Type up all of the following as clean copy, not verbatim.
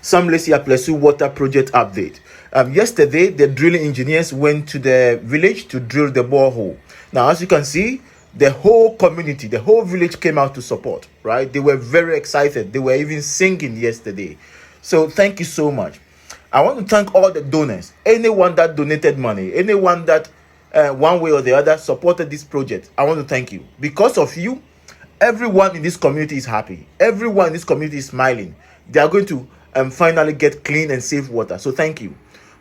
Sam Lesia Plesu Water Project update. Yesterday, the drilling engineers went to the village to drill the borehole. Now, as you can see, the whole community, the whole village came out to support, right? They were very excited. They were even singing yesterday. So thank you so much. I want to thank all the donors, anyone that donated money, anyone that one way or the other supported this project. I want to thank you. Because of you, everyone in this community is happy. Everyone in this community is smiling. They are going to finally get clean and safe water. So thank you.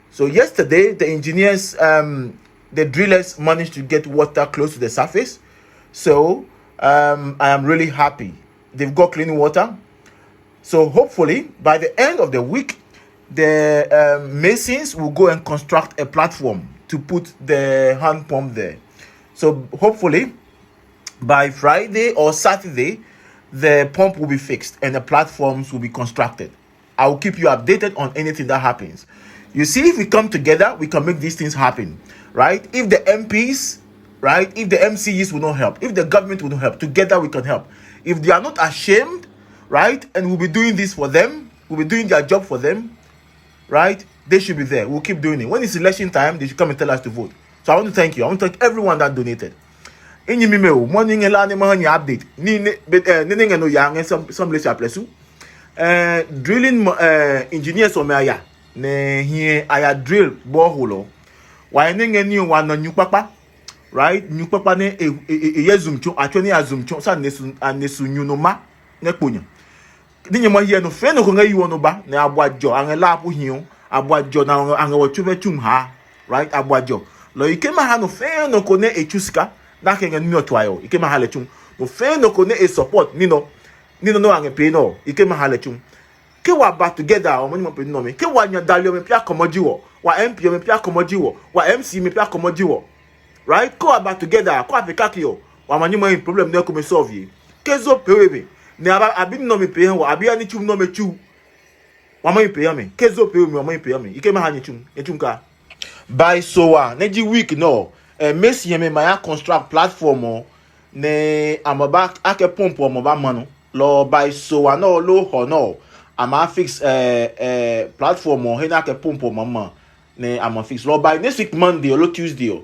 So yesterday, the engineers, the drillers managed to get water close to the surface. So I am really happy. They've got clean water. So hopefully, by the end of the week, the masons will go and construct a platform to put the hand pump there. So hopefully, by Friday or Saturday, the pump will be fixed and the platforms will be constructed. I will keep you updated on anything that happens. You see, if we come together, we can make these things happen, right? If the MPs, right, if the MCEs will not help, if the government will not help, together we can help. If they are not ashamed, right, and we'll be doing this for them, we'll be doing their job for them, right, they should be there. We'll keep doing it. When it's election time, they should come and tell us to vote. So I want to thank you. I want to thank everyone that donated. In your email, morning and update. No young some place plesu. Drilling engineers on my here I drill borehole. Why new one on new papa? Right? New papa ne zoom cho actually a zoom cho san nesu new no ma ne punya. Then you might hear no friend no you want ba na abwajo and a lap hill abwajo na and our chum ha right abwajo. Lo you came a no fair no kone a chuska. That can get no trial. You came a halechum. No fair no kone a support. Nino no and pay no. You came a halechum. Kewa back together or money no me. Kewa nya dalio me pia komojiwo. Wa MP me pia komojiwo. Wa MC me pia komojiwo. Right? Go back together. Ko apekakio. Wa manimo in problem no come solve ye. Kezo pewe. Ne abi no me pay wa abi ani chum no me chu. Wa man pay me. Kezo pewe me wa man pay me. You came a halechum. Yechum ka. By soa neji week no. Messi yeme maya construct platform ne amaba ake pump o moba manu lo by so no lo ho no ama fix platform he na ake pump o mama ne ama fix lo by next week Monday or Tuesday